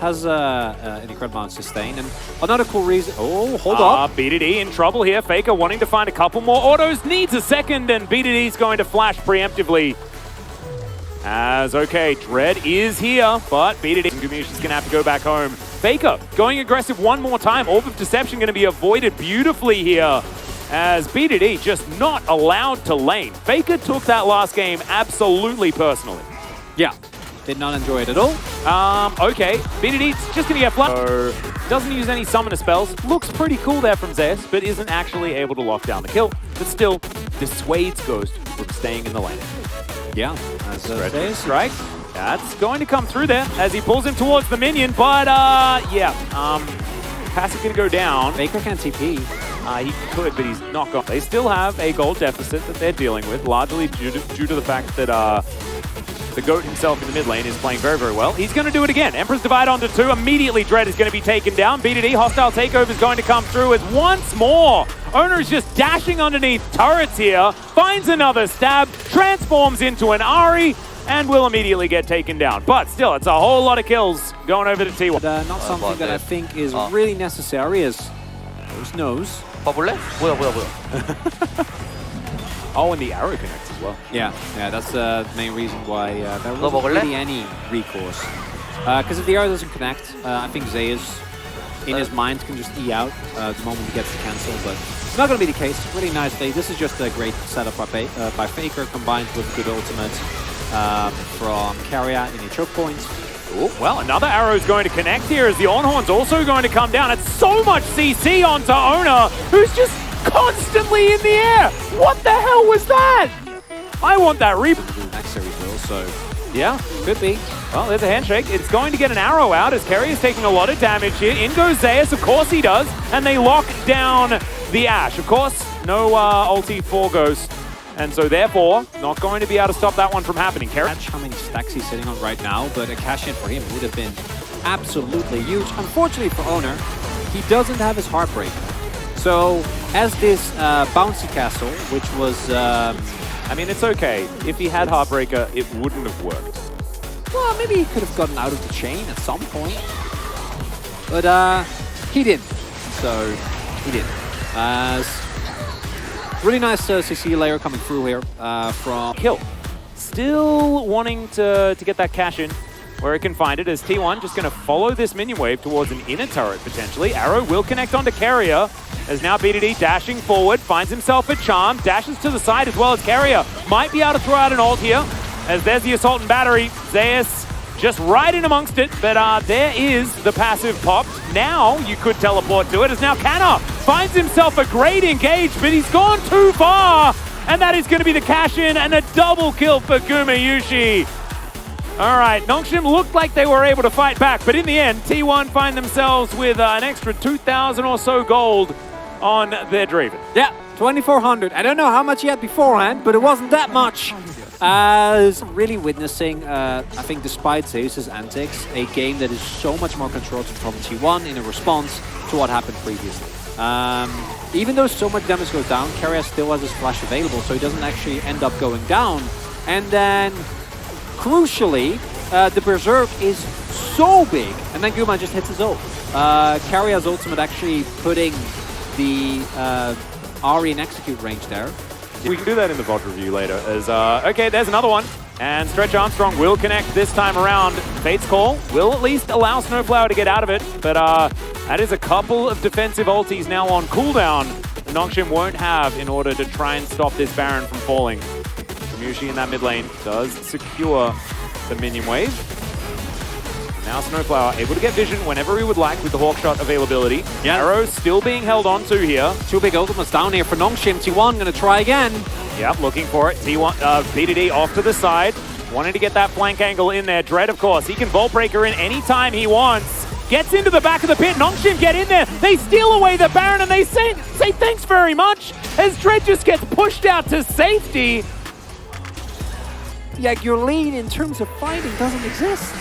has an incredible amount of sustain. And another cool reason... Oh, hold up. BDD in trouble here. Faker wanting to find a couple more autos. Needs a second, and BDD's going to flash preemptively. As, okay, Dread is here, but BDD and Gumushi's going to have to go back home. Faker going aggressive one more time. Orb of Deception going to be avoided beautifully here, as BDD just not allowed to lane. Faker took that last game absolutely personally. Yeah, did not enjoy it at all. Okay, BDD's just going to get flat. So, doesn't use any summoner spells. Looks pretty cool there from Zeus, but isn't actually able to lock down the kill. But still, dissuades Ghost from staying in the lane. Yeah, as Zeus strike. That's going to come through there as he pulls him towards the minion, but yeah, passive going to go down. Faker can't TP. He could, but he's not going. They still have a gold deficit that they're dealing with, largely due to the fact that the GOAT himself in the mid lane is playing very, very well. He's going to do it again. Emperor's Divide onto 2. Immediately, Dread is going to be taken down. BDD, hostile takeover is going to come through as once more. Owner is just dashing underneath turrets here, finds another stab, transforms into an Ahri, and will immediately get taken down. But still, it's a whole lot of kills going over to T1. But, not something that I think is really necessary is those nose. 봐볼래? 뭐야. Oh, and the arrow connects as well. Yeah, that's the main reason why there wasn't really any recourse. Because if the arrow doesn't connect, I think Zeus, in his mind, can just E out the moment he gets the cancel, but it's not going to be the case. Really nice day. This is just a great setup by Faker, combined with good ultimate from Carrier in the choke points. Ooh, well, another arrow is going to connect here as the Onhorn's also going to come down. It's so much CC onto Owner, who's just constantly in the air. What the hell was that? I want that reboot. Next series will, so yeah, could be. Well, there's a handshake. It's going to get an arrow out as Kerry is taking a lot of damage here. In goes Zeus, of course he does, and they lock down the Ashe. Of course, no ulti for Ghost. And so therefore, not going to be able to stop that one from happening. Catch how many stacks he's sitting on right now, but a cash in for him would have been absolutely huge. Unfortunately for Owner, he doesn't have his Heartbreaker. So, as this bouncy castle, which was... I mean, it's okay. If he had Heartbreaker, it wouldn't have worked. Well, maybe he could have gotten out of the chain at some point. But he didn't. So, he didn't. Really nice CC layer coming through here from Kill. Still wanting to get that cash in where it can find it as T1 just going to follow this minion wave towards an inner turret potentially. Arrow will connect onto Carrier as now BDD dashing forward, finds himself a charm, dashes to the side as well as Carrier. Might be able to throw out an ult here as there's the Assault and Battery. Zeus just right in amongst it, but there is the passive popped. Now you could teleport to it as now Canna finds himself a great engage, but he's gone too far, and that is going to be the cash in and a double kill for Gumayushi. All right, Nongshim looked like they were able to fight back, but in the end, T1 find themselves with an extra 2,000 or so gold on their Draven. Yeah, 2,400. I don't know how much he had beforehand, but it wasn't that much. As really witnessing, I think despite Zeus's antics, a game that is so much more controlled from T1 in a response to what happened previously. Even though so much damage goes down, Carrier still has his flash available, so he doesn't actually end up going down. And then, crucially, the Berserk is so big, and then Guma just hits his ult. Carrier's ultimate actually putting the Ahri in execute range there. We can do that in the VOD review later. As okay, there's another one. And Stretch Armstrong will connect this time around. Fate's Call will at least allow Snowflower to get out of it. But that is a couple of defensive ultis now on cooldown that Nongshim won't have in order to try and stop this Baron from falling. Gumayushi in that mid lane does secure the minion wave. Now Snowflower able to get vision whenever he would like with the Hawkshot availability. Yeah. Arrow still being held on to here. Two big ultimates down here for Nongshim. T1 going to try again. Yep, looking for it. T1, BDD off to the side. Wanting to get that flank angle in there. Dread, of course, he can Vault Breaker in anytime he wants. Gets into the back of the pit. Nongshim get in there. They steal away the Baron and they say thanks very much as Dread just gets pushed out to safety. Yeah, your lane in terms of fighting doesn't exist.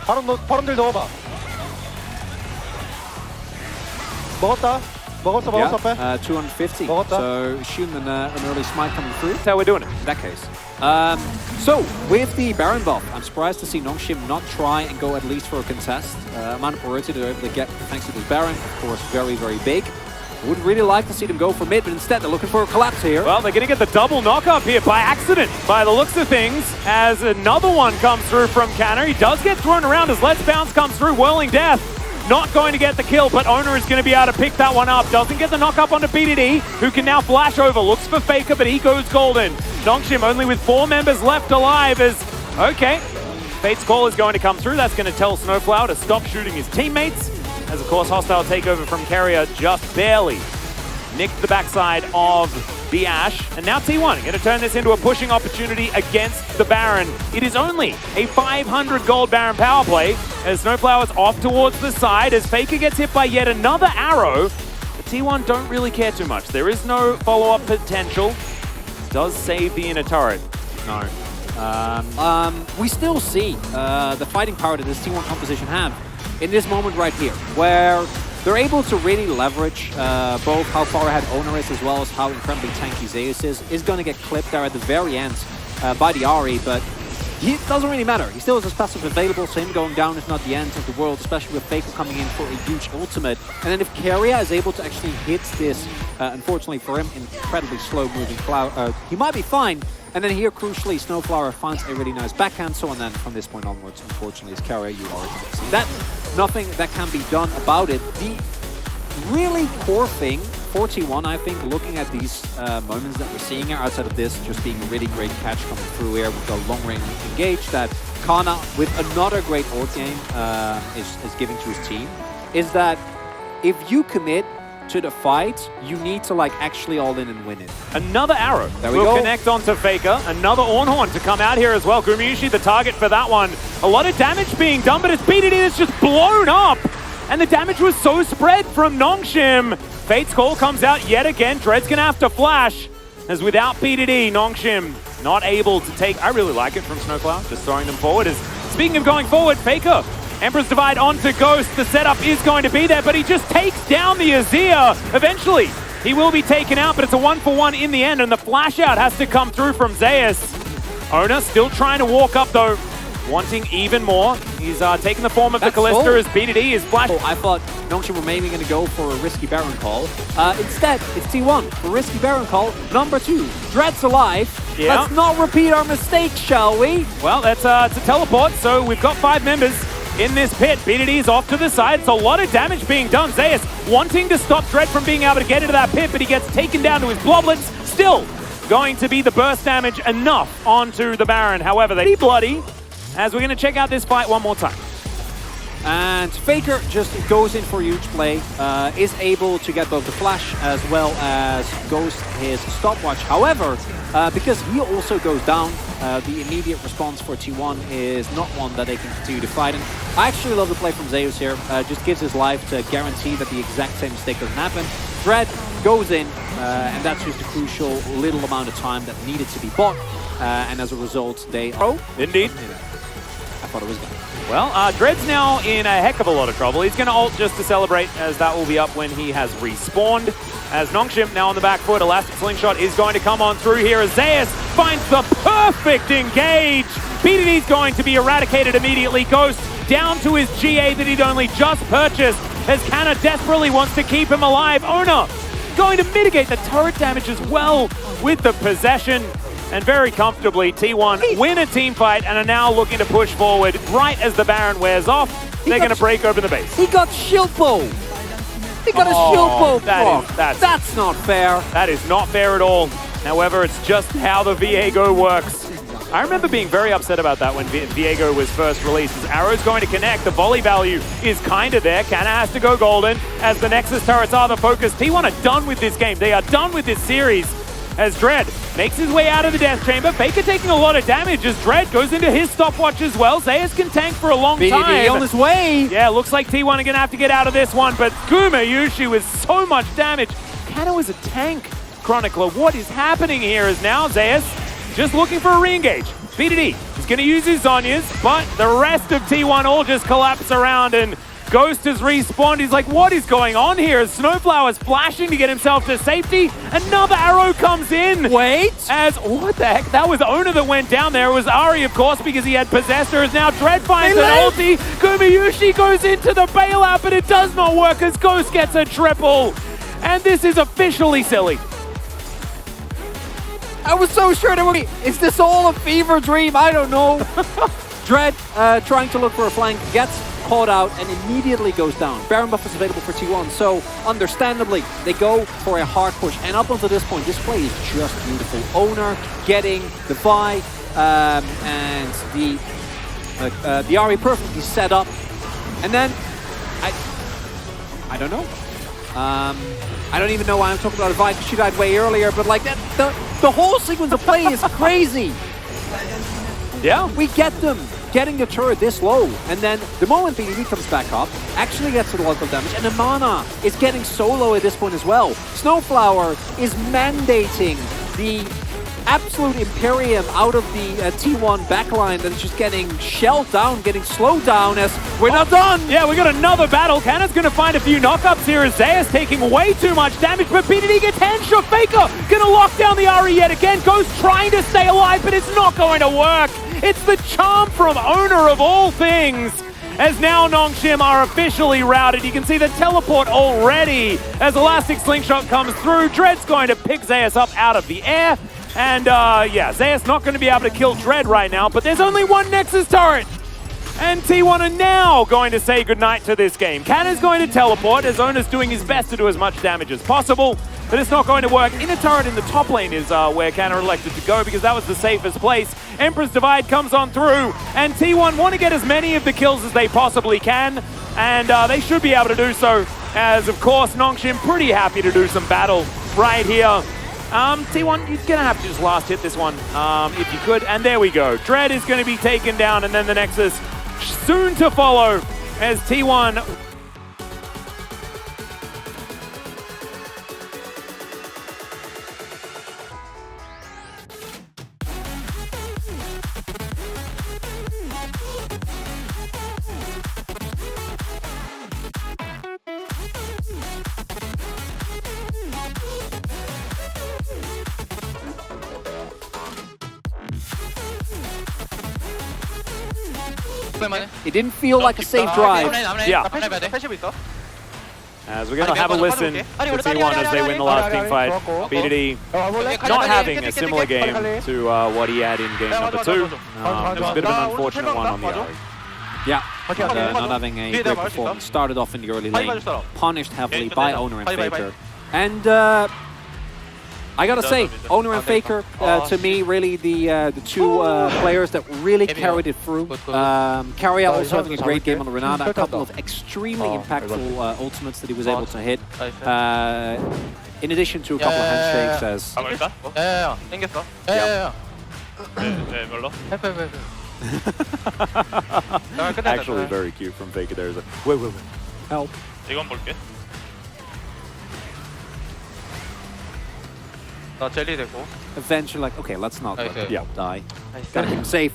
바람들 넣어봐. 먹었다. 먹었어, Yeah, 250. 먹었다. So assume an early smite coming through. That's how we're doing it. In that case. So, with the Baron buff, I'm surprised to see Nongshim not try and go at least for a contest. Amount of priority they're able to get thanks to this Baron, of course, very, very big. Would really like to see them go for mid, but instead they're looking for a collapse here. Well, they're going to get the double knock-up here by accident, by the looks of things, as another one comes through from Canner. He does get thrown around as Let's Bounce comes through, Whirling Death. Not going to get the kill, but Owner is going to be able to pick that one up. Doesn't get the knock-up onto BDD, who can now flash over. Looks for Faker, but he goes golden. Nongshim only with 4 members left alive as, okay, Fate's call is going to come through. That's going to tell Snowflower to stop shooting his teammates. As, of course, hostile takeover from Carrier just barely nicked the backside of the Ashe. And now T1 going to turn this into a pushing opportunity against the Baron. It is only a 500 gold Baron power play as Snowflower's off towards the side as Faker gets hit by yet another arrow. But T1 don't really care too much. There is no follow-up potential. Does save the inner turret. No. We still see the fighting power that this T1 composition have in this moment right here, where they're able to really leverage both how far ahead Owner is as well as how incredibly tanky Zeus is going to get clipped there at the very end by the Ahri, but it doesn't really matter. He still has his passive available, so him going down is not the end of the world, especially with Faker coming in for a huge ultimate. And then if Carrier is able to actually hit this, unfortunately for him, incredibly slow-moving flower, he might be fine. And then here, crucially, Snowflower finds a really nice backhand. So, and then from this point onwards, unfortunately, as Carrier, you already see that. Nothing that can be done about it. The really core thing for T1, I think, looking at these moments that we're seeing here, outside of this just being a really great catch coming through here with the long-range engage that Kana, with another great ult game, is giving to his team, is that if you commit to the fight, you need to like actually all in and win it. Another arrow there we will go. Connect onto Faker. Another Ornhorn to come out here as well. Gumayushi the target for that one. A lot of damage being done, but it's BDD that's just blown up. And the damage was so spread from Nongshim. Fate's call comes out yet again. Dread's gonna have to flash. As without BDD, Nongshim not able to take... I really like it from Snowflower, just throwing them forward. As speaking of going forward, Faker, Emperor's Divide onto Ghost. The setup is going to be there, but he just takes down the Azir. Eventually, he will be taken out, but it's a 1-for-1 in the end, and the flash out has to come through from Zeus. Owner still trying to walk up, though, wanting even more. He's taking the form of the Kalista as BDD is flash. Oh, I thought Nongshim were maybe going to go for a risky Baron call. Instead, it's T1. A risky Baron call. Number 2. Dread's alive. Yeah. Let's not repeat our mistake, shall we? Well, that's to teleport, so we've got 5 members in this pit. BDD is off to the side. It's a lot of damage being done. Zeus wanting to stop Dread from being able to get into that pit, but he gets taken down to his bloblets. Still going to be the burst damage enough onto the Baron. However, they bloody, as we're going to check out this fight one more time. And Faker just goes in for a huge play, is able to get both the flash as well as Ghost his stopwatch. However, because he also goes down, the immediate response for T1 is not one that they can continue to fight. And I actually love the play from Zeus here. Just gives his life to guarantee that the exact same mistake doesn't happen. Dread goes in, and that's just a crucial little amount of time that needed to be bought. And as a result, they... Oh, indeed. I thought it was done. Well, Dread's now in a heck of a lot of trouble. He's going to ult just to celebrate, as that will be up when he has respawned. As Nongshim now on the back foot, Elastic Slingshot is going to come on through here as Zeus finds the perfect engage. BDD's going to be eradicated immediately. Ghost down to his GA that he'd only just purchased as Canna desperately wants to keep him alive. Owner going to mitigate the turret damage as well with the possession. And very comfortably, T1 win a team fight and are now looking to push forward right as the Baron wears off. They're going to break open the base. He got shield bow. He got a shield bow. That's not fair. That is not fair at all. However, it's just how the Viego works. I remember being very upset about that when Viego was first released. As arrow's going to connect, the volley value is kind of there. Canna has to go golden as the Nexus turrets are the focus. T1 are done with this game. They are done with this series. As Dread makes his way out of the death chamber. Faker taking a lot of damage as Dread goes into his stopwatch as well. Zeus can tank for a long time. BDD on his way. Yeah, looks like T1 are going to have to get out of this one, but Gumayushi with so much damage. Canna was a tank. Chronicler, what is happening here is now Zeus just looking for a re-engage. BDD is going to use his Zhonya's, but the rest of T1 all just collapse around, and Ghost has respawned. He's like, what is going on here? Snowflower's flashing to get himself to safety. Another arrow comes in. Wait. As, what the heck? That was Owner that went down there. It was Ari, of course, because he had Possessor. As now Dread finds an ulti. Gumiyushi goes into the bailout, but it does not work as Ghost gets a triple. And this is officially silly. I was so sure that is this all a fever dream? I don't know. Dread trying to look for a flank, gets caught out and immediately goes down. Baron buff is available for T1, so understandably they go for a hard push. And up until this point, this play is just beautiful. Owner getting the buy and the Ari perfectly set up. And then I don't know. I don't even know why I'm talking about a Vi because she died way earlier, but like that, the whole sequence of play is crazy. Yeah. We get them getting the turret this low, and then the moment BDD comes back up, actually gets the local damage, and the mana is getting so low at this point as well. Snowflower is mandating the absolute Imperium out of the T1 backline that is just getting shelled down, getting slowed down as we're not done! Yeah, we got another battle. Cannon's gonna find a few knockups here as Zeus taking way too much damage, but BDD gets handshot. Faker gonna lock down the Ari yet again. Ghost trying to stay alive, but it's not going to work. It's the charm from Owner of all things. As now Nongshim are officially routed. You can see the teleport already as Elastic Slingshot comes through. Dread's going to pick Zeus up out of the air. And yeah, Zeus not going to be able to kill Dread right now, but there's only one Nexus turret. And T1 are now going to say goodnight to this game. Cannon's going to teleport as Owner's doing his best to do as much damage as possible, but it's not going to work. Inner turret in the top lane is where Cannon elected to go because that was the safest place. Emperor's Divide comes on through, and T1 want to get as many of the kills as they possibly can, and they should be able to do so, as of course Nongshim pretty happy to do some battle right here. T1, you're gonna have to just last hit this one if you could, and there we go. Dread is gonna be taken down, and then the Nexus soon to follow as T1 It didn't feel like a safe drive. Yeah. 패시브 있어. As we're going to have a listen to T1 as they win the last team fight. BDD not having a similar game to what he had in game number 2. It was a bit of an unfortunate one on the Ari. Yeah, not having a great performance. Started off in the early lane, punished heavily by Owner and Faker. And I gotta say, Owner and Faker, to me, really the two players that really carried it through. Carry out also having a great game on the Renata, a couple of extremely impactful ultimates that he was able to hit. In addition to a couple of handshakes as... 야야야 땡겼어. 야야야. 네 별로. Actually very cute from Faker. There's a... Wait. Help. 이건 볼게. 나 젤리 되고. Eventually, like, okay, let's not let Okay. the die. Gotta keep him safe.